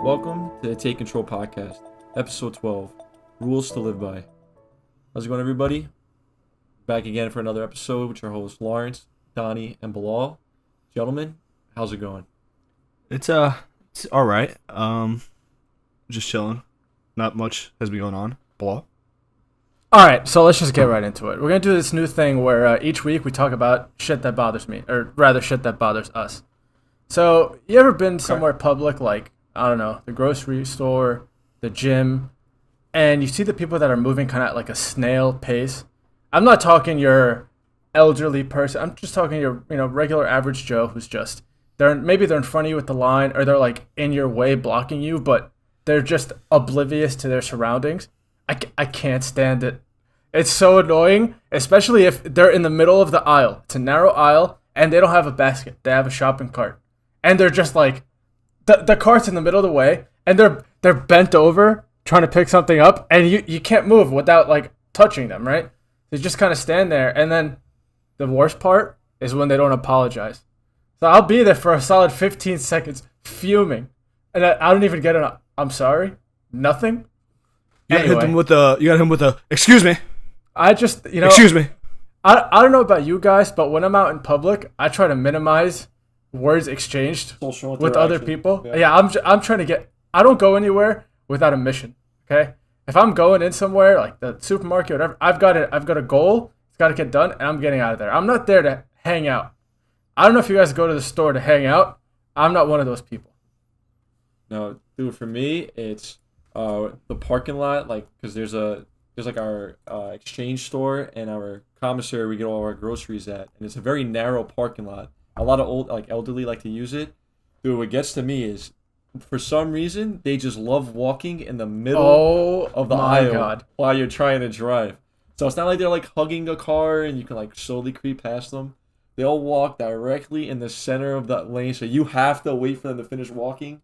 Welcome to the Take Control Podcast, Episode 12, Rules to Live By. How's it going, everybody? Back again for another episode with your hosts, Lawrence, Donnie, and Bilal. Gentlemen, how's it going? It's all right. Just chilling. Not much has been going on. Bilal? All right, so let's just get right into it. We're going to do this new thing where each week we talk about shit that bothers me, or rather shit that bothers us. So, you ever been somewhere public, like, I don't know, the grocery store, the gym, and you see the people that are moving kind of at like a snail pace? I'm not talking your elderly person. I'm just talking your, regular average Joe who's just, maybe they're in front of you with the line, or they're like in your way blocking you, but they're just oblivious to their surroundings. I can't stand it. It's so annoying, especially if they're in the middle of the aisle. It's a narrow aisle, and they don't have a basket. They have a shopping cart. And they're just like, the cart's in the middle of the way, and they're bent over trying to pick something up, and you can't move without, like, touching them, right? They just kind of stand there, and then the worst part is when they don't apologize. So I'll be there for a solid 15 seconds, fuming, and I don't even get I'm sorry, nothing. You gotta hit them with the, excuse me. I just, excuse me. I don't know about you guys, but when I'm out in public, I try to minimize words exchanged with other people. Yeah, I'm trying to I don't go anywhere without a mission, okay? If I'm going in somewhere, like the supermarket or whatever, I've got a goal. It's got to get done, and I'm getting out of there. I'm not there to hang out. I don't know if you guys go to the store to hang out. I'm not one of those people. No, dude, for me, it's the parking lot, like, because there's like our exchange store and our commissary we get all our groceries at, and it's a very narrow parking lot. A lot of elderly like to use it. Dude, what gets to me is, for some reason, they just love walking in the middle of the aisle while you're trying to drive. So it's not like they're like hugging a car and you can like slowly creep past them. They'll walk directly in the center of that lane, so you have to wait for them to finish walking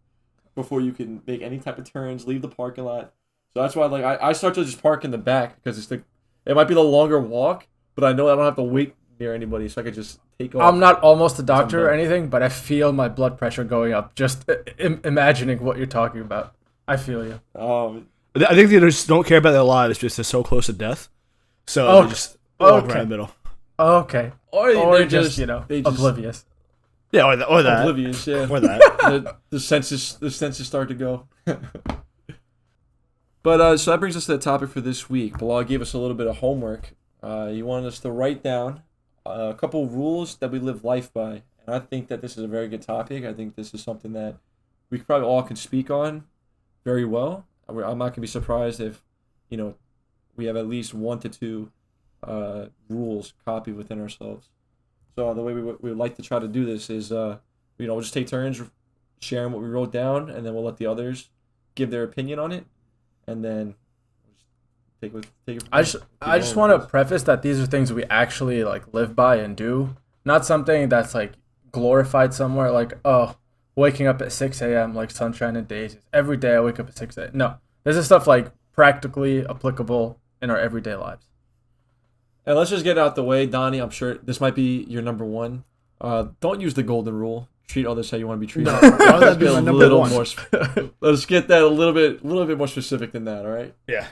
before you can make any type of turns, leave the parking lot. So that's why I start to just park in the back, because it might be the longer walk, but I know I don't have to wait near anybody, so I could just take off. I'm not almost a doctor or anything, but I feel my blood pressure going up just imagining what you're talking about. I feel you. I think they just don't care about their lives, just they're so close to death. So they just walk right in the middle. Okay. Or they're just oblivious. Yeah, or that. Oblivious, yeah. Or that. the senses start to go. But so that brings us to the topic for this week. Bilal gave us a little bit of homework. You wanted us to write down a couple rules that we live life by. And I think that this is a very good topic. I think this is something that we probably all can speak on very well. I'm not going to be surprised if, we have at least 1 to 2 rules copied within ourselves. So the way we would like to try to do this is, we'll just take turns sharing what we wrote down, and then we'll let the others give their opinion on it, and then take it. I just want to preface that these are things we actually like live by and do, not something that's like glorified somewhere. Like, oh, waking up at 6 a.m. like sunshine and daisies. Every day I wake up at 6 a.m. No, this is stuff like practically applicable in our everyday lives. And let's just get it out the way, Donnie. I'm sure this might be your number one. Don't use the golden rule. Treat others how you want to be treated. No, that'd be my number one. Let's get that a little bit more specific than that. All right. Yeah.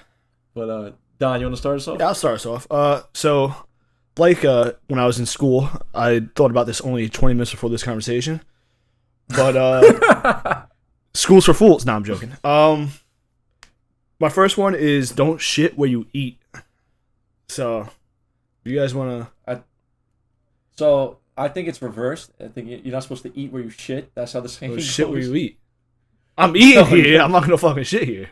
But Don, you want to start us off? Yeah, I'll start us off. So, like when I was in school, I thought about this only 20 minutes before this conversation. But school's for fools. No, I'm joking. My first one is don't shit where you eat. So, you guys want to? So I think it's reversed. I think you're not supposed to eat where you shit. That's how the saying goes. Shit where you eat. I'm eating here. I'm not gonna fucking shit here.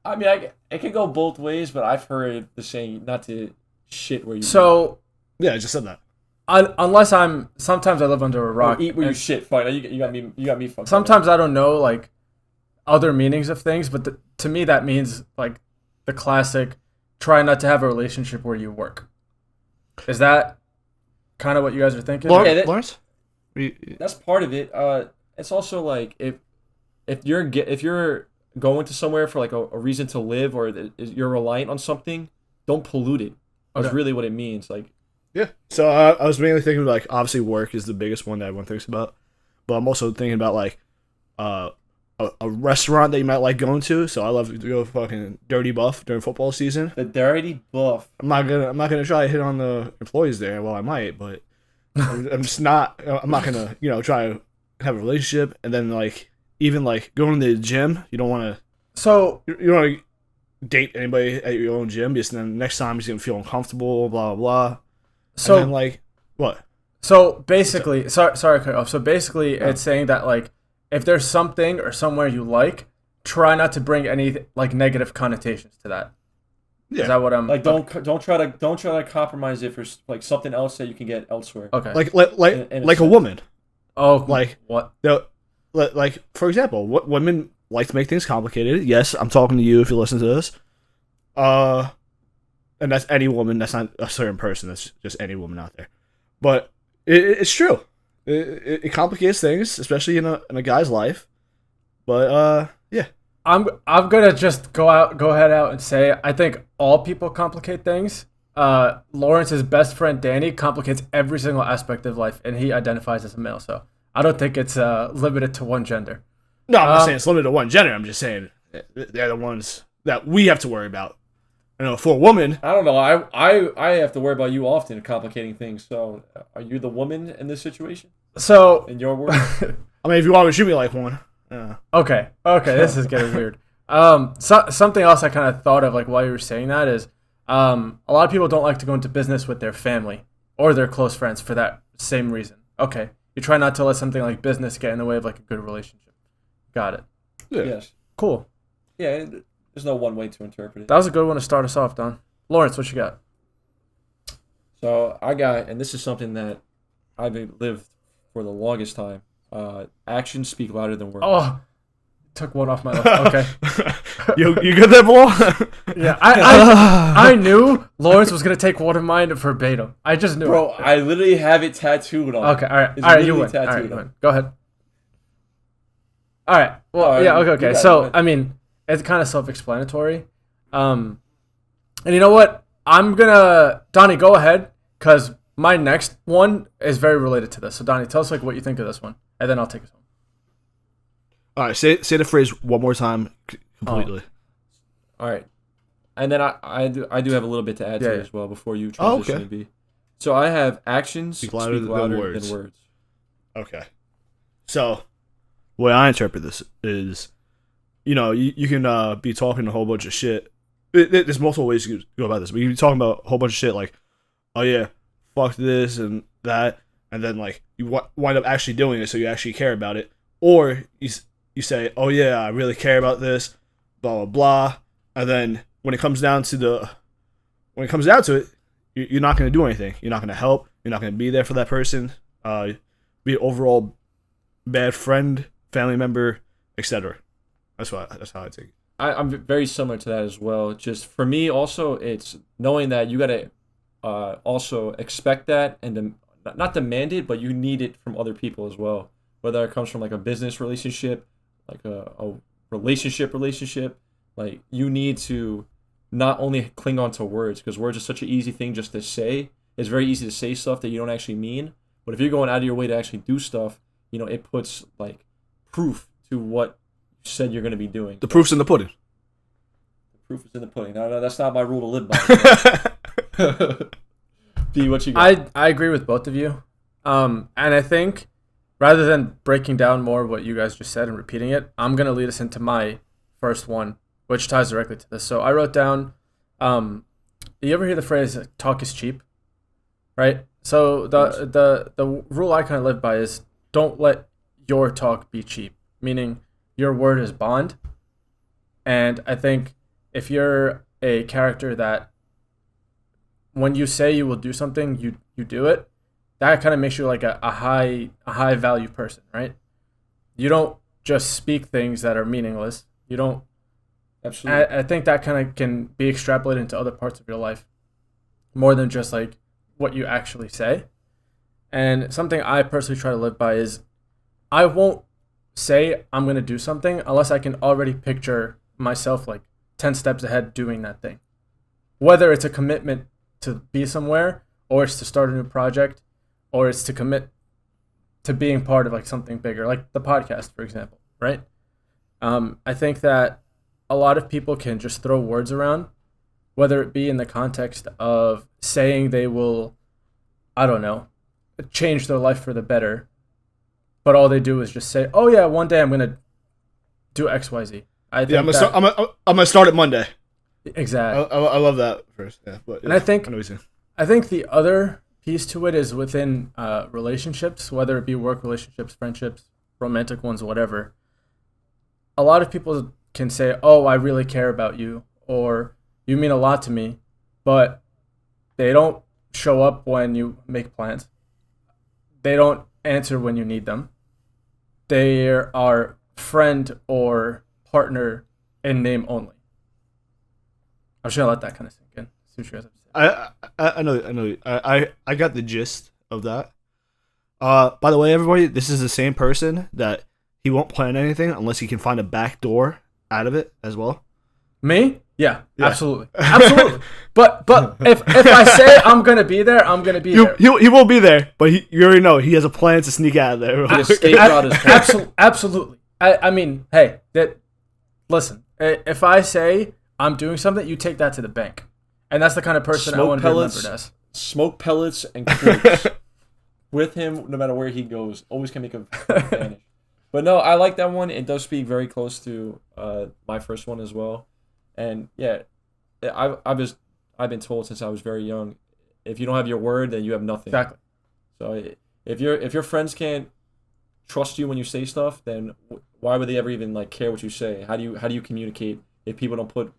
I mean, it can go both ways, but I've heard the saying not to shit where you eat. So yeah, I just said that. Sometimes I live under a rock. Eat where you shit. Fine, you got me fucked. Sometimes I don't know like other meanings of things, but to me that means like the classic try not to have a relationship where you work. Is that kind of what you guys are thinking? Lawrence? That's part of it. It's also like if you're going to somewhere for like a reason to live, or you're reliant on something, don't pollute it. That's really what it means. Like, yeah. So I was mainly thinking like obviously work is the biggest one that everyone thinks about, but I'm also thinking about like a restaurant that you might like going to. So I love to go fucking Dirty Buff during football season. The Dirty Buff. I'm not gonna try to hit on the employees there. Well, I might, but I'm just not. I'm not gonna try to have a relationship. And then like even like going to the gym, you don't want to. So You don't want to date anybody at your own gym. Because then next time you're gonna feel uncomfortable. Blah blah blah. so And then, like what? So basically, sorry to cut you off. So basically, it's saying that like if there's something or somewhere you like, try not to bring any like negative connotations to that. Yeah. Is that what I'm Like don't try to compromise it for like something else that you can get elsewhere. Okay. Like In a like a sense. woman. oh, like- what? Like for example, what women like to make things complicated. Yes, I'm talking to you if you listen to this. And that's any woman. That's not a certain person. That's just any woman out there. But it's true. It complicates things, especially in a guy's life. But yeah. I'm gonna just go ahead out and say I think all people complicate things. Lawrence's best friend Danny complicates every single aspect of life, and he identifies as a male. So I don't think it's limited to one gender. No, I'm not saying it's limited to one gender. I'm just saying they're the ones that we have to worry about. For a woman, I don't know. I have to worry about you often complicating things. So are you the woman in this situation? So In your world? I mean, if you want to shoot me like one, okay, this is getting weird. Something else I kind of thought of like while you were saying that is, a lot of people don't like to go into business with their family or their close friends for that same reason. Okay, you try not to let something like business get in the way of like a good relationship. Got it. yeah. Yes. Cool. Yeah. There's no one way to interpret it. That was a good one to start us off, Don. Lawrence, what you got? So I got, and this is something that I've lived for the longest time. Actions speak louder than words. Oh, took one off my list. Okay. you get that ball? Yeah, I knew Lawrence was gonna take one of mine verbatim. I just knew. Bro, it. I literally have it tattooed on. Okay, all right, It's you literally win. All right, tattooed you on. win. Go ahead. All right. Well, Oh, yeah. you Okay. got it, So, man. I mean, it's kind of self-explanatory. And you know what? I'm gonna Donnie, go ahead, cause my next one is very related to this. So, Donnie, tell us like what you think of this one, and then I'll take us home. All right, say the phrase one more time completely. All right. And then I do have a little bit to add to Yeah, it yeah. as well before you Oh, transition okay. to B. So I have actions Speak speak louder louder, than than, words. words. Okay. So, the way I interpret this is, you can be talking a whole bunch of shit. There's multiple ways to go about this, but you can be talking about a whole bunch of shit like, oh yeah, fuck this and that, and then like you wind up actually doing it, so you actually care about it, or you say, oh yeah, I really care about this, blah blah blah, and then when it comes down to it, you're not going to do anything. You're not going to help. You're not going to be there for that person. Be an overall bad friend, family member, etc. That's how I take it. I'm very similar to that as well. Just for me, also, it's knowing that you gotta also expect that and not demand it, but you need it from other people as well. Whether it comes from like a business relationship, like a relationship, like you need to not only cling on to words, because words are such an easy thing just to say. It's very easy to say stuff that you don't actually mean. But if you're going out of your way to actually do stuff, it puts like proof to what you said you're going to be doing. The proof's in the pudding. The proof is in the pudding. No, that's not my rule to live by. B, what you got? I agree with both of you. And I think rather than breaking down more of what you guys just said and repeating it, I'm gonna lead us into my first one, which ties directly to this. So I wrote down, you ever hear the phrase "talk is cheap"? Right. So the rule I kind of live by is don't let your talk be cheap, meaning your word is bond. And I think if you're a character that when you say you will do something, you do it, that kind of makes you like a high value person, right? You don't just speak things that are meaningless. You don't. Absolutely. I think that kind of can be extrapolated into other parts of your life more than just like what you actually say. And something I personally try to live by is I won't say I'm going to do something unless I can already picture myself like 10 steps ahead doing that thing. Whether it's a commitment to be somewhere, or it's to start a new project, or it's to commit to being part of like something bigger, like the podcast, for example, right? I think that a lot of people can just throw words around, whether it be in the context of saying they will, I don't know, change their life for the better, but all they do is just say, "Oh yeah, one day I'm gonna do X, Y, Z." I think Yeah, I'm gonna start it Monday. exactly. I love that first. Yeah, but And I think I know what you're saying. I think the other piece to it is within relationships, whether it be work relationships, friendships, romantic ones, whatever. A lot of people can say, "Oh, I really care about you," or "You mean a lot to me," but they don't show up when you make plans. They don't answer when you need them. They are friend or partner in name only. I'm just gonna let that kind of sink in. See what you guys have to say. I know. I got the gist of that. By the way, everybody, this is the same person that he won't plan anything unless he can find a back door out of it as well. Me? Yeah, Yeah. absolutely, absolutely. But if I say I'm gonna be there, I'm gonna be there. He won't be there, but you already know he has a plan to sneak out of there. He escaped route is perfect. Absolutely. I mean, hey, listen. If I say I'm doing something, you take that to the bank, and that's the kind of person I Smoke want to be pellets. remembered as. Smoke pellets and quotes with him, no matter where he goes. Always can make a vanish. But no, I like that one. It does speak very close to my first one as well. And yeah, I've been told since I was very young, if you don't have your word, then you have nothing. Exactly. So if your friends can't trust you when you say stuff, then why would they ever even like care what you say? How do you communicate if people don't put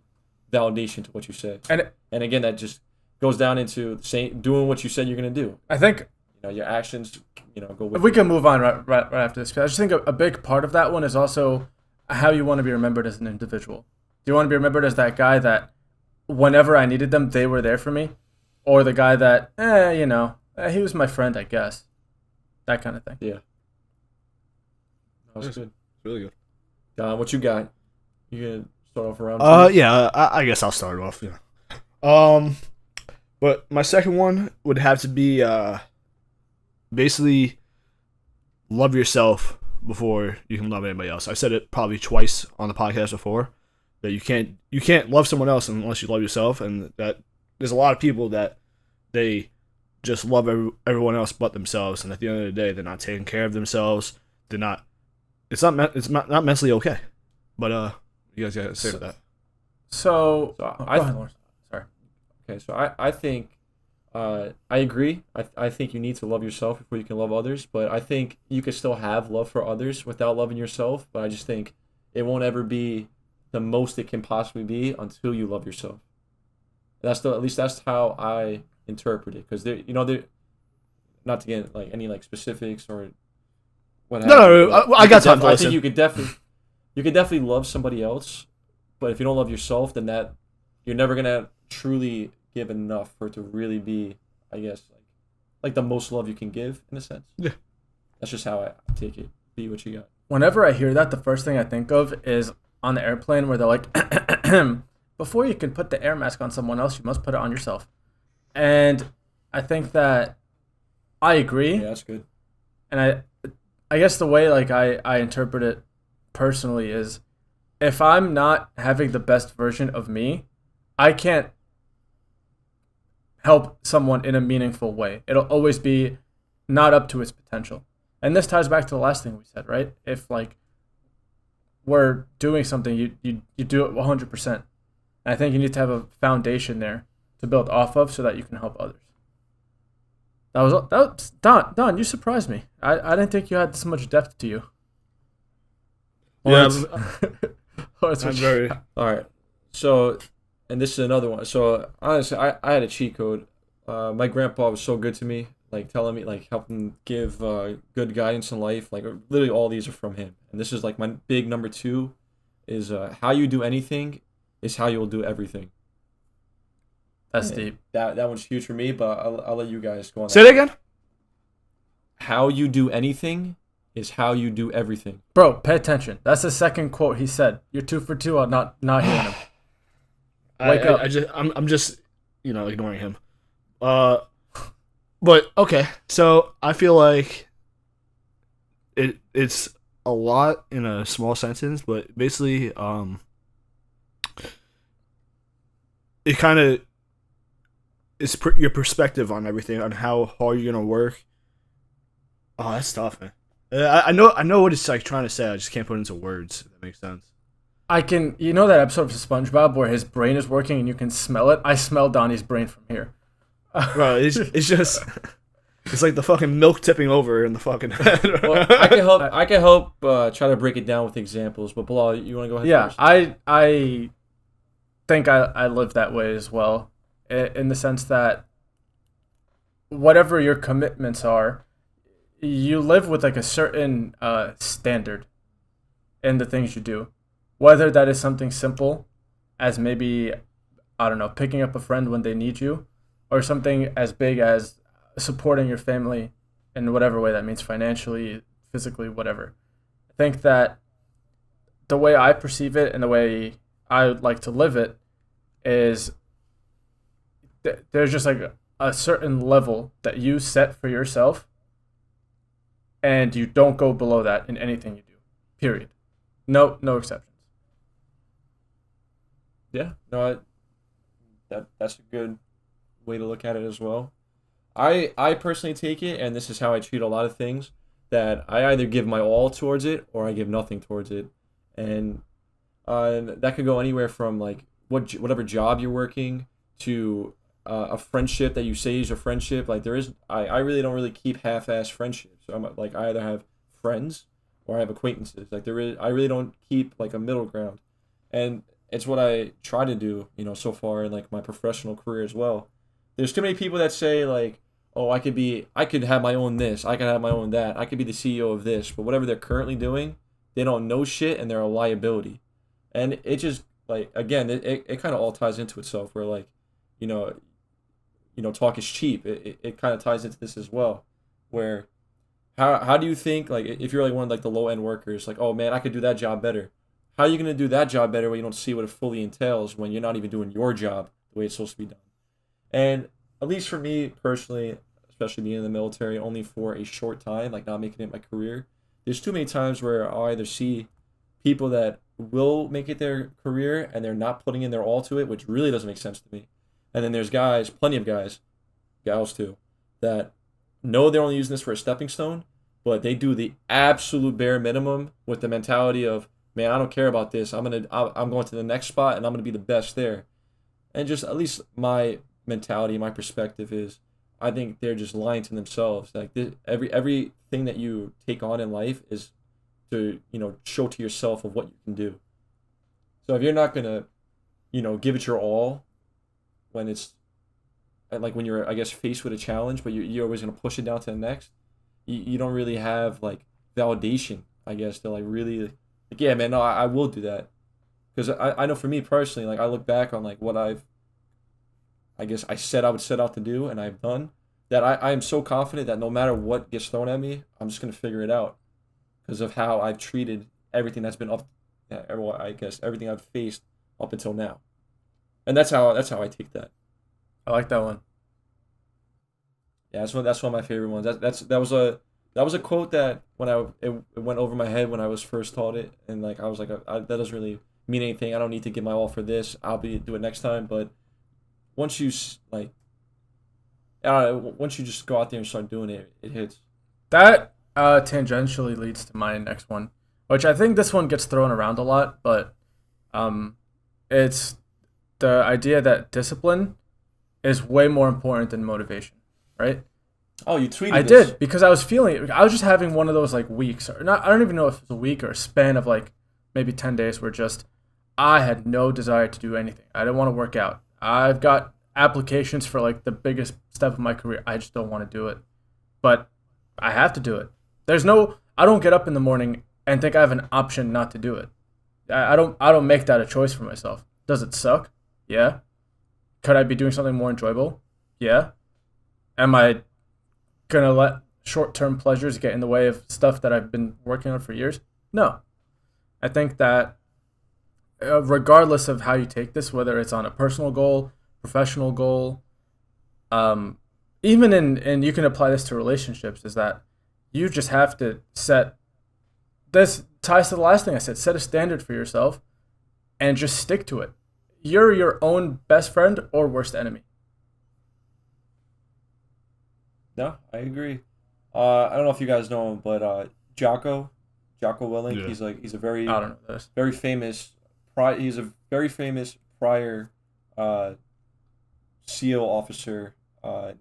validation to what you say? And again, that just goes down into doing what you said you're gonna do. I think Your actions, go with. if we can move on right after this, I just think a big part of that one is also how you want to be remembered as an individual. Do you want to be remembered as that guy that whenever I needed them, they were there for me? Or the guy that, he was my friend, I guess. That kind of thing. Yeah. That was good. Really good. Don, what you got? You gonna start off around? Yeah, I guess I'll start off. Yeah. But my second one would have to be basically love yourself before you can love anybody else. I've said it probably twice on the podcast before that you can't love someone else unless you love yourself, and that there's a lot of people that they just love everyone else but themselves, and at the end of the day, they're not taking care of themselves. They're not. It's not mentally okay. But you guys got to say to that. So So go ahead, Lawrence. Sorry. Okay, so I think I agree. I think you need to love yourself before you can love others, but I think you can still have love for others without loving yourself, but I just think it won't ever be the most it can possibly be until you love yourself. At least that's how I interpret it, because they're not to get like any like specifics or what have No, you, no, but I got time to I listen. think you could definitely love somebody else, but if you don't love yourself, then that you're never gonna truly give enough for it to really be, I guess, like the most love you can give in a sense. Yeah. That's just how I take it. Be what you got. Whenever I hear that, the first thing I think of is on the airplane where they're like, before you can put the air mask on someone else, you must put it on yourself. And I think that I agree. Yeah, that's good. And I guess the way like I interpret it personally is if I'm not having the best version of me, I can't help someone in a meaningful way. It'll always be not up to its potential. And this ties back to the last thing we said, right? If like we're doing something, you do it 100%. And I think you need to have a foundation there to build off of so that you can help others. That was Don, you surprised me. I didn't think you had this much depth to you. Yeah, I'm very. All right. So, and this is another one. So honestly, I had a cheat code. My grandpa was so good to me, like telling me, like helping give good guidance in life. Like literally all these are from him. And this is like my big number 2 is how you do anything is how you will do everything. That's And deep. That one's huge for me, but I'll let you guys go on. Say that. it again. How you do anything is how you do everything. Bro, pay attention. That's the second quote he said. You're 2 for 2 on not hearing him. Wake up. I'm just ignoring him. But okay. So I feel like it's a lot in a small sentence, but basically, it kind of is your perspective on everything, on how hard you're gonna work. Oh, that's tough, man. I know what it's like trying to say. I just can't put it into words. If that makes sense. I can, you know that episode of SpongeBob where his brain is working and you can smell it? I smell Donnie's brain from here. Bro, it's just it's like the fucking milk tipping over in the fucking head. Well, I can help try to break it down with examples. But Bilal, you want to go ahead? Yeah, first? I think I live that way as well, in the sense that whatever your commitments are, you live with like a certain standard in the things you do. Whether that is something simple as maybe, I don't know, picking up a friend when they need you, or something as big as supporting your family in whatever way that means, financially, physically, whatever. I think that the way I perceive it and the way I would like to live it is there's just like a certain level that you set for yourself, and you don't go below that in anything you do. Period. No exceptions. Yeah, no, that's a good way to look at it as well. I personally take it, and this is how I treat a lot of things, that I either give my all towards it or I give nothing towards it, and that could go anywhere from like whatever job you're working to a friendship that you say is a friendship. Like I really don't really keep half-ass friendships. I'm like I either have friends or I have acquaintances. Like I really don't keep like a middle ground, and it's what I try to do, so far in like my professional career as well. There's too many people that say like, oh, I could have my own this, I could have my own that, I could be the CEO of this, but whatever they're currently doing, they don't know shit and they're a liability. And it just like again, it kind of all ties into itself where like, talk is cheap. It kind of ties into this as well, where how do you think like if you're like one of like the low end workers, like, oh man, I could do that job better. How are you going to do that job better when you don't see what it fully entails, when you're not even doing your job the way it's supposed to be done? And at least for me personally, especially being in the military only for a short time, like not making it my career, there's too many times where I'll either see people that will make it their career and they're not putting in their all to it, which really doesn't make sense to me. And then there's guys, plenty of guys, gals too, that know they're only using this for a stepping stone, but they do the absolute bare minimum with the mentality of, man, I don't care about this. I'm going to the next spot and I'm gonna be the best there. And just at least my mentality, my perspective is, I think they're just lying to themselves. Like everything that you take on in life is to show to yourself of what you can do. So if you're not gonna give it your all when it's like when you're I guess faced with a challenge, but you're always gonna push it down to the next, you don't really have like validation, I guess, to like really. Like, yeah, man, no, I will do that. Because I know for me personally, like, I look back on, like, what I guess I said I would set out to do and I've done, that I am so confident that no matter what gets thrown at me, I'm just going to figure it out. Because of how I've treated everything that's been I guess, everything I've faced up until now. And that's how I take that. I like that one. Yeah, that's one of my favorite ones. That was a quote that when it went over my head when I was first taught it, and like I was like, that doesn't really mean anything. I don't need to give my all for this. Do it next time. But once you like, once you just go out there and start doing it, it hits. That tangentially leads to my next one, which I think this one gets thrown around a lot, but it's the idea that discipline is way more important than motivation, right? Oh, you tweeted I this. did, because I was just having one of those like weeks, or not, I don't even know if it was a week or a span of like maybe 10 days where just I had no desire to do anything. I didn't want to work out. I've got applications for like the biggest step of my career. I just don't want to do it. But I have to do it. I don't get up in the morning and think I have an option not to do it. I don't make that a choice for myself. Does it suck? Yeah. Could I be doing something more enjoyable? Yeah. Am I gonna let short-term pleasures get in the way of stuff that I've been working on for years? No. I think that regardless of how you take this, whether it's on a personal goal, professional goal, even and you can apply this to relationships, is that you just have to set this. ties to the last thing I said. Set a standard for yourself and just stick to it. You're your own best friend or worst enemy. No, I agree. I don't know if you guys know him, but Jocko Willink, Yeah. he's a very I don't know this. very famous he's a very famous prior uh, SEAL officer.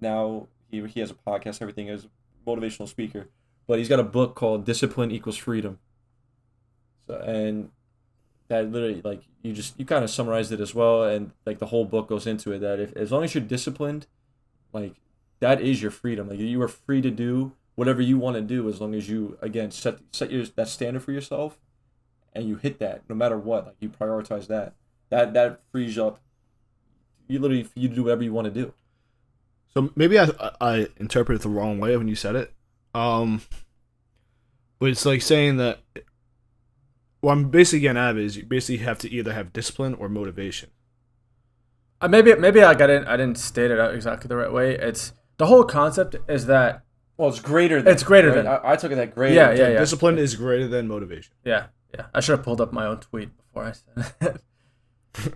Now he has a podcast, everything as a motivational speaker, but he's got a book called Discipline Equals Freedom. So and that literally like you kind of summarized it as well, and like the whole book goes into it that if as long as you're disciplined, like that is your freedom. Like you are free to do whatever you want to do as long as you again set your that standard for yourself and you hit that no matter what. Like you prioritize that. That frees up you literally for you to do whatever you want to do. So maybe I interpreted it the wrong way when you said it. But it's like saying that what I'm basically getting at is you basically have to either have discipline or motivation. Maybe like I didn't state it out exactly the right way. It's the whole concept is that Well, it's greger than. It's greater right? than. I took it that greater. Yeah, than. yeah. Discipline is greater than motivation. yeah. I should have pulled up my own tweet before I said it.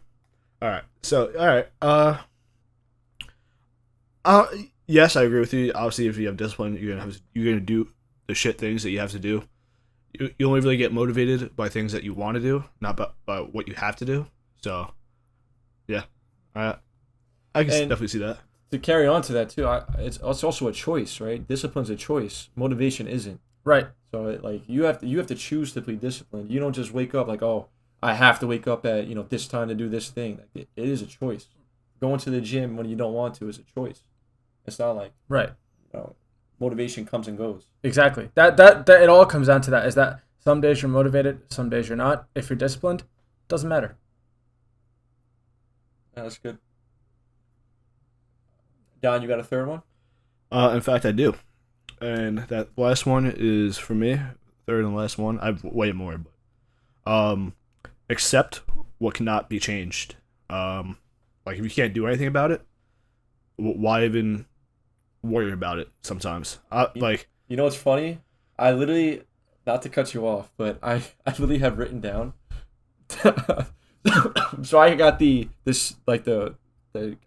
All right. So, all right. Yes, I agree with you. Obviously, if you have discipline, you're gonna do the shit things that you have to do. You only really get motivated by things that you want to do, not by what you have to do. So, yeah, I can And- definitely see that. To carry on to that too, it's also a choice, right? Discipline's a choice. Motivation isn't. Right. So like you have to choose to be disciplined. You don't just wake up like, oh, I have to wake up at this time to do this thing. Like it is a choice. Going to the gym when you don't want to is a choice. It's not like Right. motivation comes and goes. Exactly. That it all comes down to that. Is that some days you're motivated, some days you're not. If you're disciplined, doesn't matter. Yeah, that's good. Don, you got a third one? In fact, I do, and that last one is for me. Third and last one. I've way more, but accept what cannot be changed. Like if you can't do anything about it, why even worry about it? Sometimes, like You know what's funny? I literally, not to cut you off, but I literally have written down. So I got the I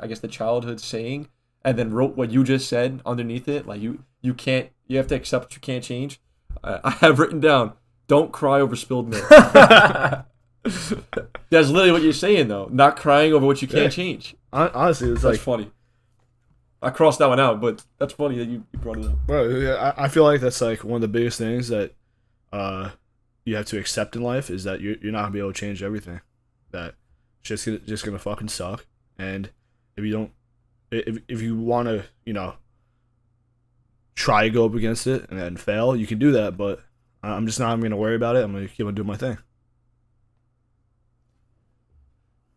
guess the childhood saying, and then wrote what you just said underneath it. Like you have to accept what you can't change. I have written down, don't cry over spilled milk. That's literally what you're saying though. Not crying over what you can't change. honestly, it's That's like, funny. I crossed that one out, but that's funny that you brought it up. bro, yeah, I feel like that's like one of the biggest things that you have to accept in life is that you're not gonna be able to change everything. That just gonna fucking suck. And if you don't, if you want to, try to go up against it and then fail, you can do that. But I'm just not gonna worry about it. I'm gonna keep on doing my thing.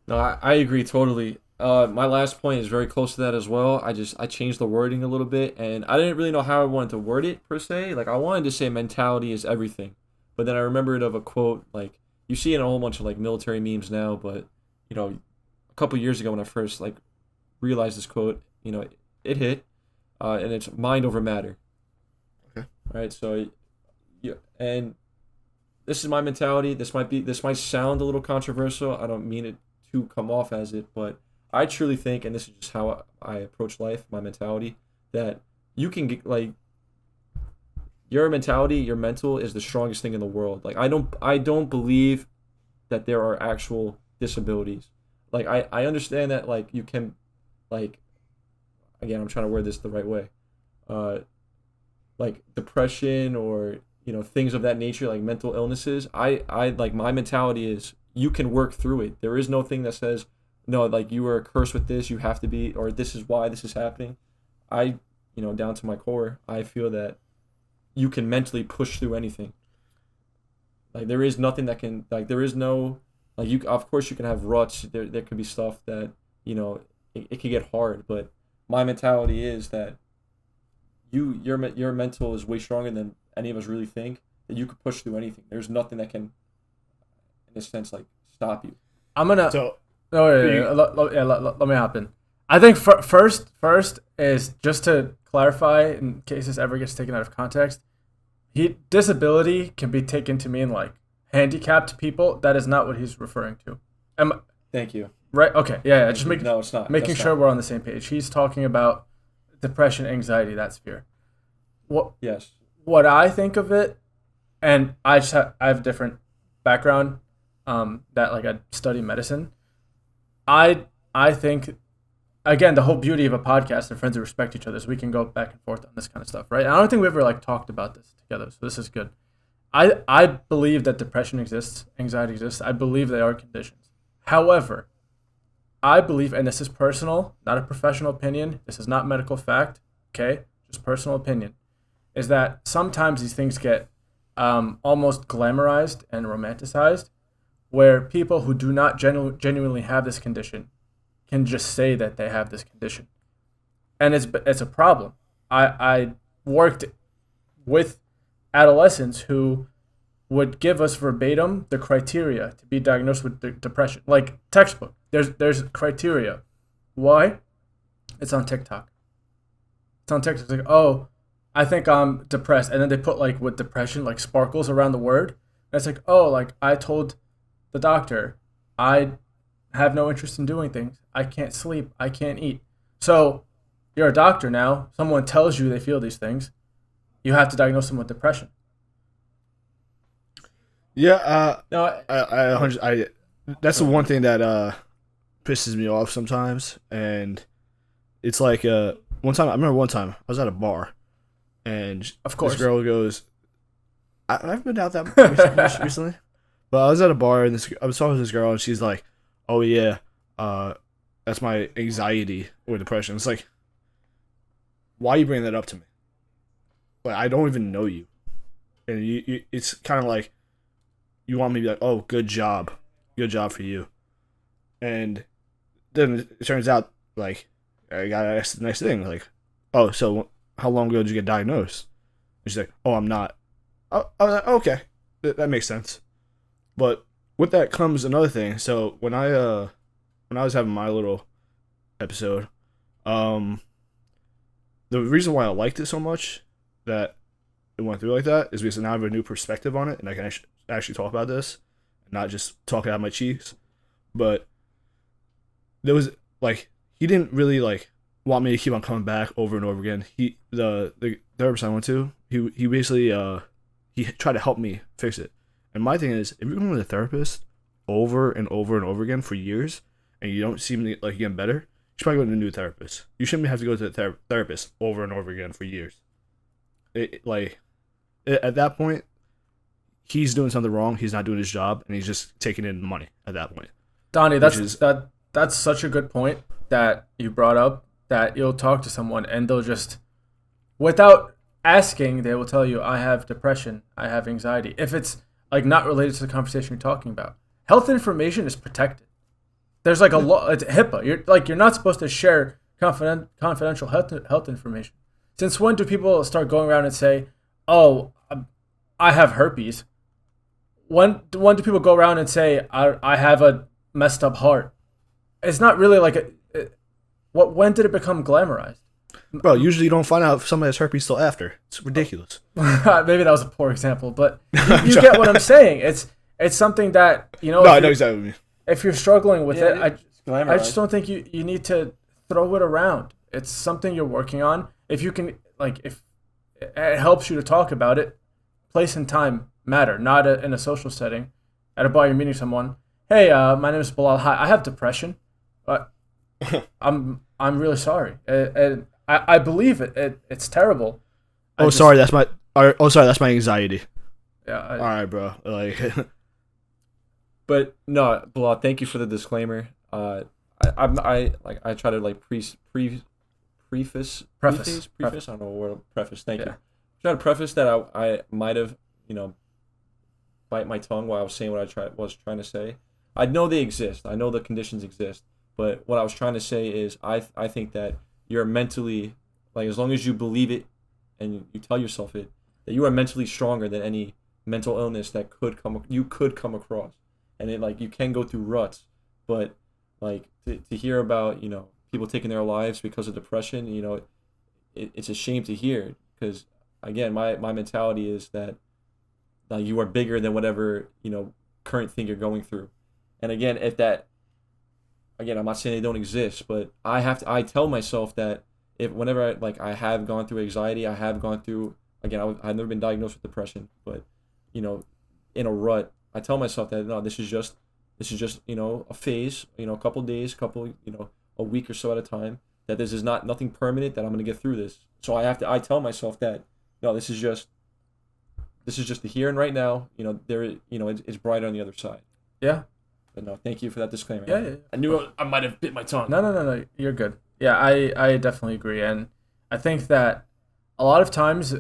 No, I agree totally. My last point is very close to that as well. I changed the wording a little bit, and I didn't really know how I wanted to word it per se. Like I wanted to say mentality is everything, but then I remembered of a quote like you see in a whole bunch of like military memes now, but a couple years ago when I first like realized this quote, it hit, and it's mind over matter. Okay. Right. So, yeah, and this is my mentality. This might sound a little controversial. I don't mean it to come off as it, but I truly think, and this is just how I approach life, my mentality, that you can get like your mentality, your mental is the strongest thing in the world. Like I don't believe that there are actual disabilities. Like I understand that like you can, like, again I'm trying to word this the right way, like depression or things of that nature, like mental illnesses. I like my mentality is you can work through it. There is no thing that says no, like you are cursed with this, you have to be, or this is why this is happening. Down to my core, I feel that you can mentally push through anything. Like there is nothing that can, like there is no, like you, of course you can have ruts. There could be stuff that, it can get hard, but my mentality is that your mental is way stronger than any of us really think, that you could push through anything. There's nothing that can, in a sense, like stop you. I'm gonna. So Let me hop in. I think first is just to clarify in case this ever gets taken out of context. Disability can be taken to mean like handicapped people, that is not what he's referring to. Thank you. Right? Okay. Yeah. Just No, it's not. making That's sure not. we're on the same page. He's talking about depression, anxiety, that's fear. Yes. What I think of it, and I have different background, that like I study medicine. I think, again, the whole beauty of a podcast and friends who respect each other is we can go back and forth on this kind of stuff, right? And I don't think we ever like talked about this together, so this is good. I believe that depression exists, anxiety exists. I believe they are conditions. However, I believe, and this is personal, not a professional opinion. This is not medical fact. Okay, just personal opinion, is that sometimes these things get almost glamorized and romanticized, where people who do not genuinely have this condition can just say that they have this condition, and it's a problem. I worked with adolescents who would give us verbatim the criteria to be diagnosed with depression, like textbook. There's criteria. Why? It's on TikTok. It's on TikTok. It's like, oh, I think I'm depressed, and then they put like with depression like sparkles around the word. And it's like, oh, like I told the doctor, I have no interest in doing things. I can't sleep. I can't eat. So you're a doctor now. Someone tells you they feel these things. You have to diagnose them with depression. Yeah, No. I that's the one thing that pisses me off sometimes, and it's like one time I remember I was at a bar, and Of course. this girl goes, I haven't been out that much recently, but I was at a bar and I was talking to this girl and she's like, oh yeah, that's my anxiety or depression. It's like, why are you bringing that up to me? Like, I don't even know you, and you it's kind of like you want me to be like, oh, good job for you, and then it turns out like I got asked the next thing like, oh, so how long ago did you get diagnosed? And she's like, oh, I'm not. Oh, I was like, okay, that makes sense. But with that comes another thing. So when I was having my little episode, the reason why I liked it so much that it went through like that is because now I have a new perspective on it, and I can actually talk about this, and not just talk out of my cheeks. But there was like he didn't really like want me to keep on coming back over and over again. The therapist I went to, he basically he tried to help me fix it. And my thing is, if you're going to a therapist over and over and over again for years, and you don't seem like you're getting better, you should probably go to a new therapist. You shouldn't have to go to the therapist over and over again for years. At that point, he's doing something wrong. He's not doing his job, and he's just taking in money at that point. Donnie, that's such a good point that you brought up, that you'll talk to someone and they'll just, without asking, they will tell you, I have depression, I have anxiety. If it's like not related to the conversation you're talking about. Health information is protected. There's like a law, it's HIPAA. You're not supposed to share confidential health information. Since when do people start going around and say, oh, I have herpes? When do people go around and say, I have a messed up heart? It's not really like when did it become glamorized? Bro, usually you don't find out if somebody has herpes till after. It's ridiculous. Maybe that was a poor example, but you get what I'm saying. It's something that, No, I know exactly what you mean. If you're struggling with it, glamorized. I just don't think you need to throw it around. It's something you're working on. If you can, like, if it helps you to talk about it, place and time matter, not in a social setting. At a bar, you're meeting someone. Hey, my name is Bilal. Hi, I have depression. I'm really sorry. And I believe it. It's terrible. Sorry, that's my anxiety. Yeah. All right, bro. Like, But no, Bilal, thank you for the disclaimer. I try to like preface. I don't know what word. Preface. Thank you. Try to preface that I might have bite my tongue while I was saying what I was trying to say. I know they exist. I know the conditions exist. But what I was trying to say is I think that you're mentally, like, as long as you believe it and you tell yourself it, that you are mentally stronger than any mental illness that you could come across. And it, like, you can go through ruts, but like to hear about, people taking their lives because of depression, it's a shame to hear, because again, my mentality is that you are bigger than whatever current thing you're going through. And again, I'm not saying they don't exist, but I tell myself that if whenever I have gone through anxiety, I have gone through, again, I've never been diagnosed with depression, but in a rut, I tell myself that no, this is just a phase, a couple days, a week or so at a time, that this is nothing permanent, that I'm going to get through this. So I tell myself that no, this is just the here and right now. It's brighter on the other side. Yeah. But no, thank you for that disclaimer. Yeah. I knew I might have bit my tongue. No. You're good. Yeah, I definitely agree. And I think that a lot of times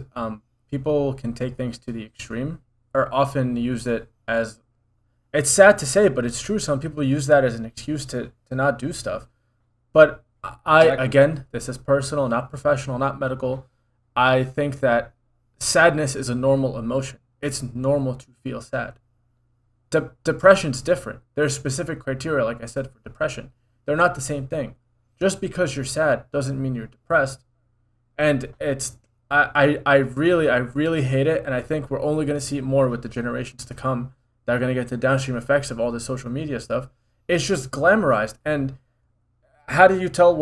people can take things to the extreme or often use it as, it's sad to say, but it's true. Some people use that as an excuse to not do stuff. But again, this is personal, not professional, not medical. I think that sadness is a normal emotion. It's normal to feel sad. Depression's different. There's specific criteria, like I said, for depression. They're not the same thing. Just because you're sad doesn't mean you're depressed. And I really hate it, and I think we're only going to see it more with the generations to come that are going to get the downstream effects of all this social media stuff. It's just glamorized. And how do you tell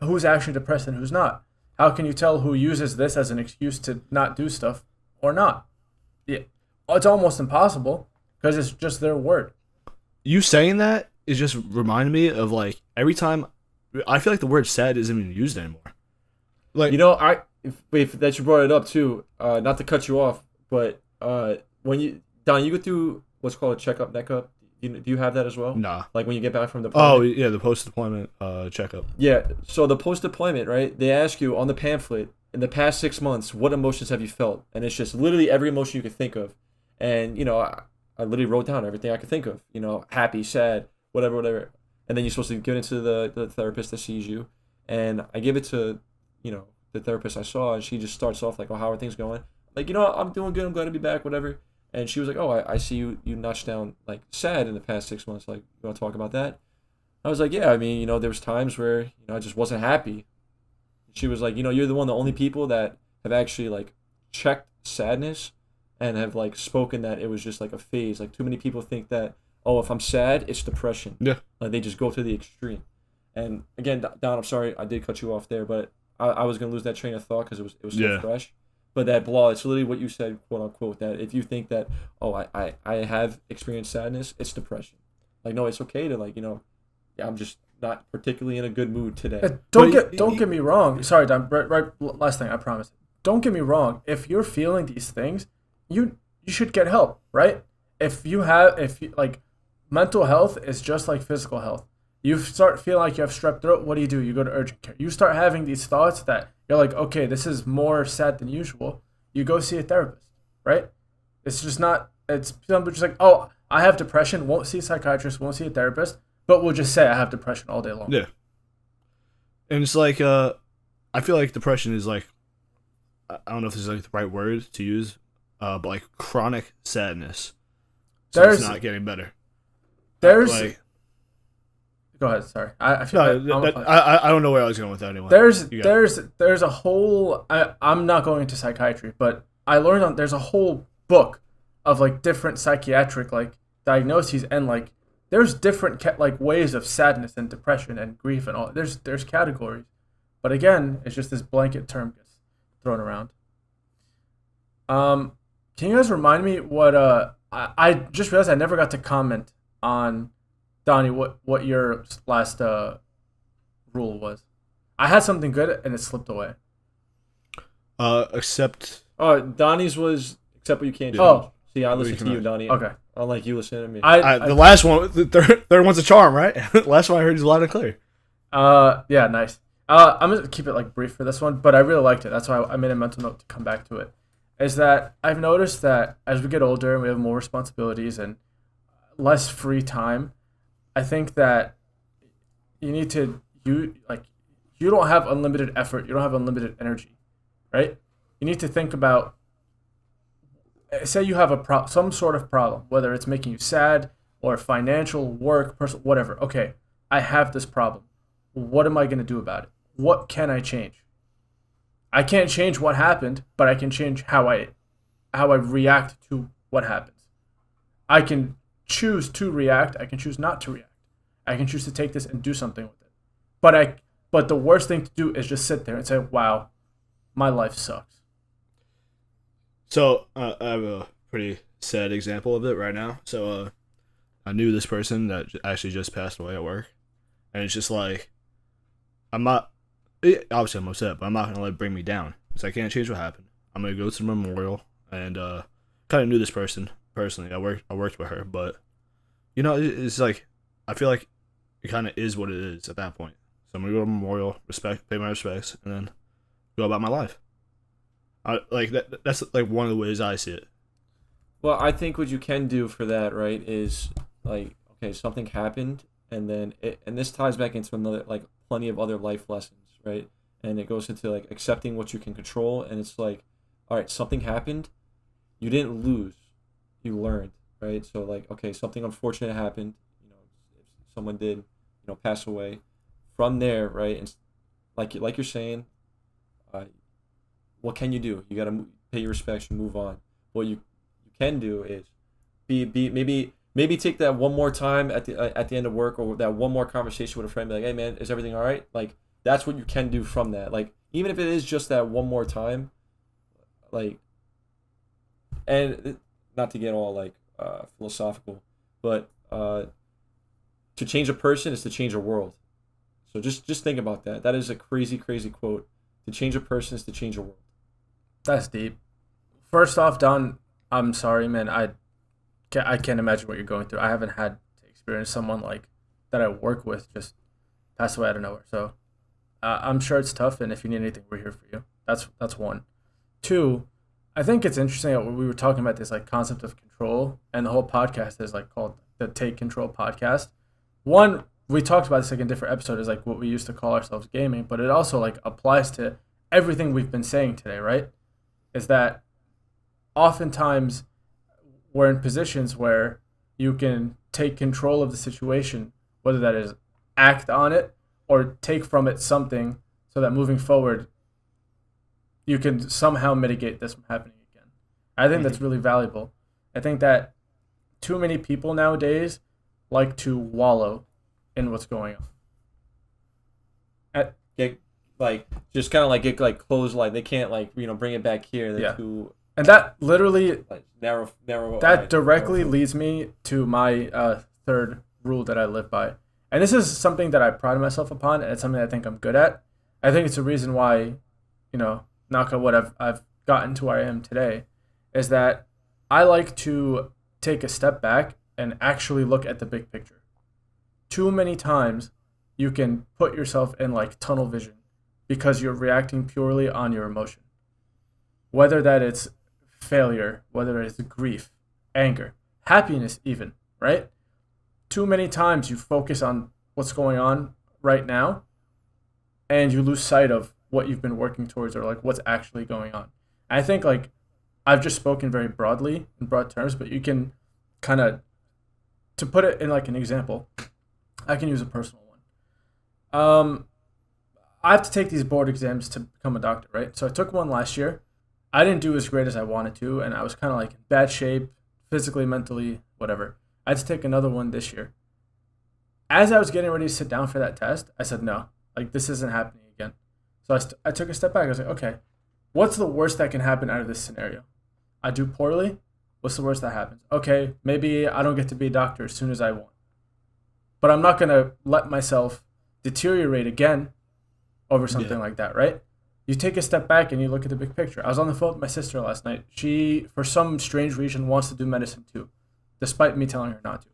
who's actually depressed and who's not? How can you tell who uses this as an excuse to not do stuff or not? Yeah, it's almost impossible because it's just their word. You saying that is just reminding me of every time I feel like the word sad isn't even used anymore. If that you brought it up too, not to cut you off, but when you go through what's called a checkup, NECUP, do you have that as well? Nah. Like when you get back from the Oh yeah, the post-deployment checkup. Yeah, so the post-deployment, right? They ask you on the pamphlet, in the past 6 months, what emotions have you felt? And it's just literally every emotion you could think of. And I literally wrote down everything I could think of. Happy, sad, whatever. And then you're supposed to give it to the therapist that sees you. And I give it to the therapist I saw, and she just starts off like, "Oh, how are things going?" Like, I'm doing good. I'm glad to be back. Whatever. And she was like, "Oh, I see you notched down sad in the past 6 months. Like, you want to talk about that?" I was like, "Yeah. I mean, there was times where I just wasn't happy." She was like, "You're the only people that have actually checked sadness and have spoken that it was just a phase. Like, too many people think that, oh, if I'm sad, it's depression. Yeah. Like, they just go to the extreme." And again, Don, I'm sorry I did cut you off there, but I was gonna lose that train of thought because it was so fresh. But that blah, it's literally what you said, quote unquote, that if you think that, oh, I have experienced sadness, it's depression. No, it's okay to I'm just not particularly in a good mood today. Don't get me wrong. Sorry, Don. Right. Last thing, I promise. Don't get me wrong. If you're feeling these things, you should get help, right? Mental health is just like physical health. You start feeling like you have strep throat. What do? You go to urgent care. You start having these thoughts that you're like, okay, this is more sad than usual. You go see a therapist, right? It's just not. It's people just like, oh, I have depression. Won't see a psychiatrist. Won't see a therapist. But we'll just say I have depression all day long. Yeah. And it's I feel like depression is I don't know if this is the right word to use, but chronic sadness. So it's not getting better. There's. Go ahead. Sorry, I feel I don't know where I was going with that anyway. There's a whole. I'm not going into psychiatry, but I learned there's a whole book of different psychiatric diagnoses, and there's different ways of sadness and depression and grief and all. There's categories, but again, it's just this blanket term gets thrown around. Can you guys remind me what I just realized I never got to comment on. Donnie, what your last rule was? I had something good and it slipped away. Except. Donnie's was accept what you can't do. Oh, see, I listen to you, Donnie. Okay. Unlike you listening to me. The last one, the third one's a charm, right? The last one I heard is loud and clear. Yeah, nice. I'm gonna keep it brief for this one, but I really liked it. That's why I made a mental note to come back to it. Is that I've noticed that as we get older and we have more responsibilities and less free time, I think that you need to you don't have unlimited effort, you don't have unlimited energy, right? You need to think about, say you have some sort of problem, whether it's making you sad or financial, work, personal, whatever. Okay, I have this problem. What am I going to do about it? What can I change? I can't change what happened, but I can change how I how I react to what happens. I can choose to react. I can choose not to react. I can choose to take this and do something with it. But the worst thing to do is just sit there and say, "Wow, my life sucks." So I have a pretty sad example of it right now. So I knew this person that actually just passed away at work, and it's just like I'm not. Obviously, I'm upset, but I'm not gonna let it bring me down because I can't change what happened. I'm gonna go to the memorial, and kind of knew this person personally. I worked with her, but it's like I feel like it kind of is what it is at that point. So I'm gonna go to the memorial, pay my respects, and then go about my life. I like that. That's like one of the ways I see it. Well, I think what you can do for that, right, is like, okay, something happened, and and this ties back into another, like, plenty of other life lessons, right? And it goes into like accepting what you can control, and it's like, all right, something happened, you didn't lose, you learned, right? So like, okay, something unfortunate happened, if someone did, pass away. From there, right, and like you're saying, what can you do? You gotta pay your respects and move on. What you can do is be maybe take that one more time at the end of work, or that one more conversation with a friend. Be like, hey man, is everything all right? Like, that's what you can do from that. Like, even if it is just that one more time, like, and not to get all like philosophical, but to change a person is to change a world. So just think about that. That is a crazy quote. To change a person is to change a world. That's deep. First off, Don, I'm sorry, man. I can't imagine what you're going through. I haven't had to experience someone like that I work with just pass away out of nowhere. So I'm sure it's tough, and if you need anything, we're here for you. That's one. Two, I think it's interesting that we were talking about this like concept of control, and the whole podcast is like called the Take Control podcast. One, we talked about this like in a different episode, is like what we used to call ourselves gaming, but it also like applies to everything we've been saying today, right? Is that oftentimes we're in positions where you can take control of the situation, whether that is act on it or take from it something so that moving forward you can somehow mitigate this from happening again. I think that's really valuable. I think that too many people nowadays like to wallow in what's going on. Get like just kind of like get like closed, like they can't like bring it back here. They're too, and that literally like narrow. That directly leads me to my third rule that I live by. And this is something that I pride myself upon, and it's something I think I'm good at. I think it's a reason why, knock on wood, I've gotten to where I am today, is that I like to take a step back and actually look at the big picture. Too many times you can put yourself in like tunnel vision because you're reacting purely on your emotion. Whether that it's failure, whether it's grief, anger, happiness even, right? Too many times you focus on what's going on right now and you lose sight of what you've been working towards, or like what's actually going on. I think like I've just spoken very broadly in broad terms, but you can kind of, to put it in like an example, I can use a personal one. I have to take these board exams to become a doctor, right? So I took one last year. I didn't do as great as I wanted to, and I was kind of like in bad shape, physically, mentally, whatever. I had to take another one this year. As I was getting ready to sit down for that test, I said, no, like this isn't happening again. So I took a step back. I was like, okay, what's the worst that can happen out of this scenario? I do poorly. What's the worst that happens? Okay, maybe I don't get to be a doctor as soon as I want. But I'm not going to let myself deteriorate again over something like that, right? You take a step back and you look at the big picture. I was on the phone with my sister last night. She, for some strange reason, wants to do medicine too, despite me telling her not to.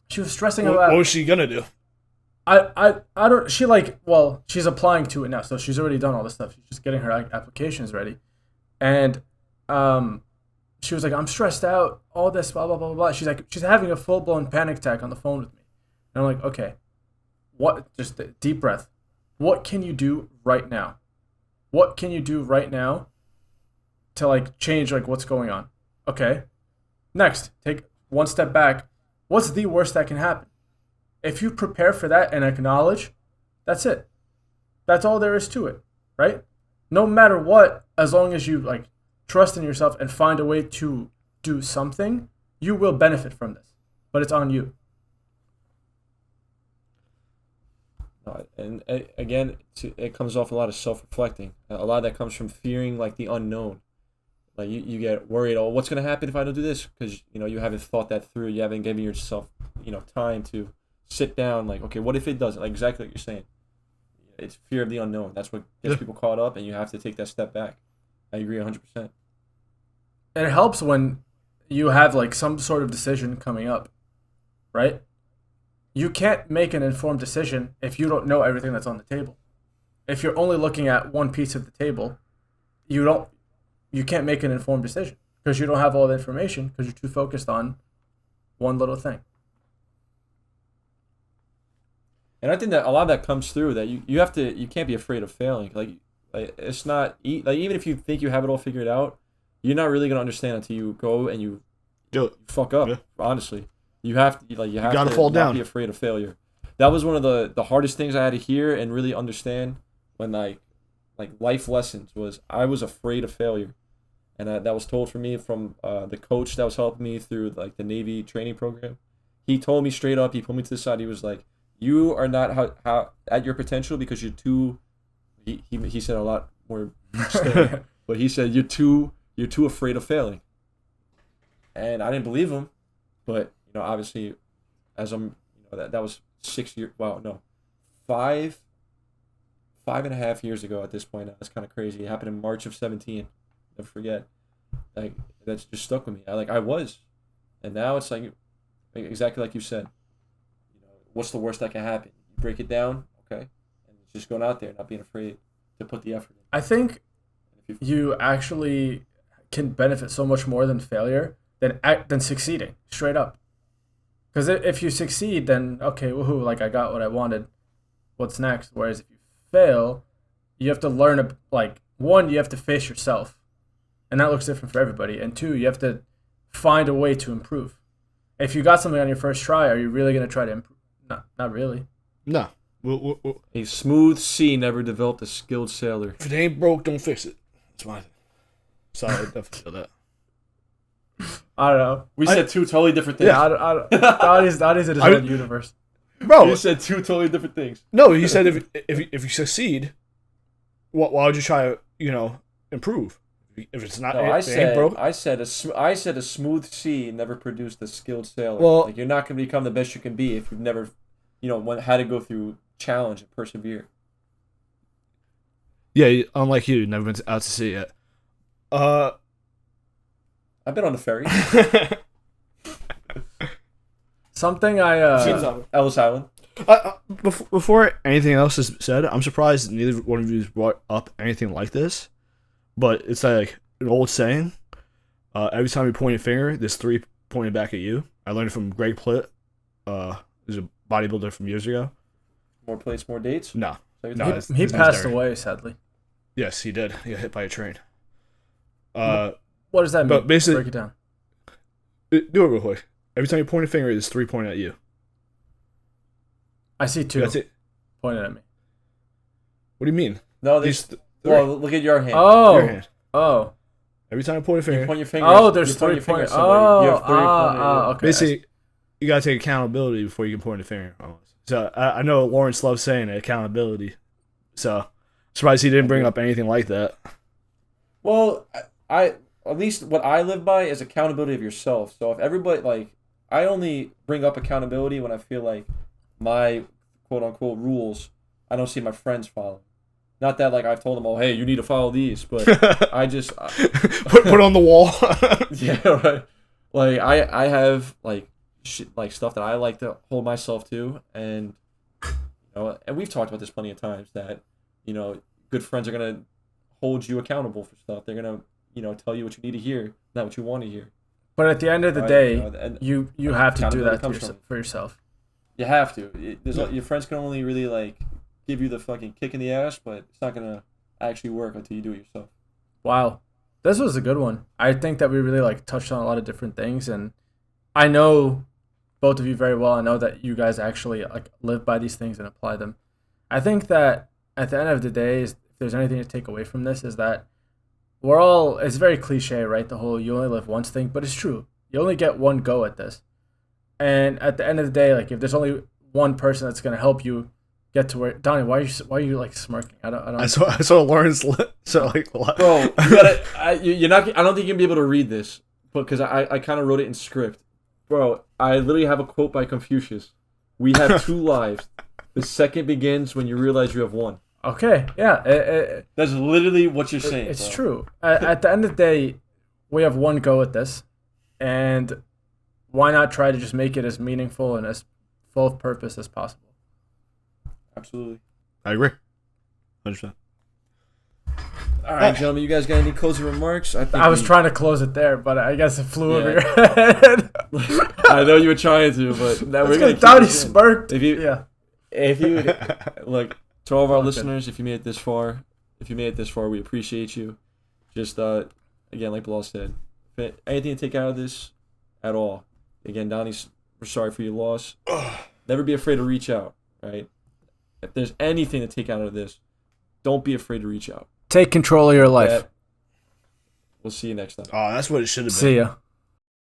She was stressing about... What was she going to do? I don't... She like... Well, she's applying to it now, so she's already done all this stuff. She's just getting her applications ready. And she was like, I'm stressed out, all this, blah, blah, blah, blah. She's like, she's having a full-blown panic attack on the phone with me. And I'm like, okay, what? Just a deep breath. What can you do right now? What can you do right now to like change like what's going on? Okay. Next, take one step back. What's the worst that can happen? If you prepare for that and acknowledge, that's it. That's all there is to it, right? No matter what, as long as you like trust in yourself and find a way to do something, you will benefit from this. But it's on you. And again, it comes off a lot of self-reflecting. A lot of that comes from fearing like the unknown. Like you get worried, oh, what's gonna happen if I don't do this? Because you haven't thought that through. You haven't given yourself time to sit down. Like, okay, what if it doesn't? Like exactly what you're saying. It's fear of the unknown. That's what gets people caught up, and you have to take that step back. I agree 100%. And it helps when you have like some sort of decision coming up, right? You can't make an informed decision if you don't know everything that's on the table. If you're only looking at one piece of the table, you can't make an informed decision because you don't have all the information because you're too focused on one little thing. And I think that a lot of that comes through that you can't be afraid of failing. Like it's not like even if you think you have it all figured out, you're not really gonna understand until you go and you fuck up. Yeah. Honestly, you have to gotta fall not down. Be afraid of failure. That was one of the hardest things I had to hear and really understand when like life lessons was I was afraid of failure, and that was told for me from the coach that was helping me through like the Navy training program. He told me straight up. He pulled me to the side. He was like, "You are not how at your potential because you're too." He said a lot more, but he said you're too afraid of failing. And I didn't believe him, but obviously, as I'm that was 6 years. Wow, no, 5.5 years ago at this point. That's kind of crazy. It happened in March of 2017. Never forget. Like that's just stuck with me. I was, and now it's like exactly like you said. What's the worst that can happen? You break it down, okay, and it's just going out there, not being afraid to put the effort in. I think you actually can benefit so much more than failure than succeeding straight up. Because if you succeed, then okay, woohoo! Like I got what I wanted. What's next? Whereas if you fail, you have to learn. One, you have to face yourself, and that looks different for everybody. And two, you have to find a way to improve. If you got something on your first try, are you really gonna try to improve? Not really. No. A smooth sea never developed a skilled sailor. If it ain't broke, don't fix it. That's my thing. Sorry, I definitely feel that. I don't know. We said two totally different things. Yeah, that is in his own universe. Bro, you said two totally different things. No, he said if you succeed, why would you try to improve? If it's not, no, ain't broke. I said a smooth sea never produced a skilled sailor. Well, you're not going to become the best you can be if you've never, had to go through challenge and persevere. Yeah, unlike you, never been out to sea yet. I've been on the ferry. Something Ellis Island. Before anything else is said, I'm surprised neither one of you brought up anything like this. But it's like an old saying. Every time you point a finger, there's three pointing back at you. I learned it from Greg Plitt. He's a bodybuilder from years ago. More plates, more dates? No. He passed away, sadly. Yes, he did. He got hit by a train. What does that mean? But basically, break it down. Do it real quick. Every time you point a finger, there's three pointing at you. I see two. That's it. Pointing at me. What do you mean? No, well, look at your hand. Oh. Your hand. Oh. Every time you point a finger. You point your finger. Oh, there's three pointing. Oh. You have three pointing. Okay. Basically, you gotta take accountability before you can point a finger. Almost. So I know Lawrence loves saying it, accountability. So surprised he didn't bring up anything like that. Well, I at least what I live by is accountability of yourself. So if everybody I only bring up accountability when I feel like my quote unquote rules I don't see my friends following. Not that I've told them, oh hey, you need to follow these, but I just put on the wall. Yeah, right. I have stuff that I like to hold myself to, and and we've talked about this plenty of times that good friends are gonna hold you accountable for stuff. They're gonna tell you what you need to hear, not what you want to hear. But at the end of the day, you have to do that for yourself. You have to. Your friends can only really give you the fucking kick in the ass, but it's not gonna actually work until you do it yourself. Wow, this was a good one. I think that we really touched on a lot of different things, and I know both of you very well. I know that you guys actually live by these things and apply them. I think that at the end of the day, if there's anything to take away from this, is that we're all, it's very cliche, right? The whole you only live once thing, but it's true. You only get one go at this. And at the end of the day, like if there's only one person that's going to help you get to where, Donnie, why are you like smirking? I don't. I saw Lawrence. So like, Bro, you gotta, you're not. I don't think you're gonna be able to read this, but because I kind of wrote it in script, bro. I literally have a quote by Confucius: "We have two lives. The second begins when you realize you have one." Okay, yeah, That's literally what you're saying. it's bro. true. At the end of the day, we have one go at this, and why not try to just make it as meaningful and as full of purpose as possible? Absolutely. I agree. 100%. All right, gentlemen, you guys got any closing remarks? I was trying to close it there, but I guess it flew over Yeah. your head. I know you were trying to, but now we're gonna keep Donnie this in. smirked. If you, Yeah. if you look to all of our Okay. listeners, if you made it this far, we appreciate you. Just again, like Bilal said, if anything to take out of this at all, again, Donnie's, we're sorry for your loss. Never be afraid to reach out, right? If there's anything to take out of this, don't be afraid to reach out. Take control of your life. We'll see you next time. Oh, that's what it should have been. See ya.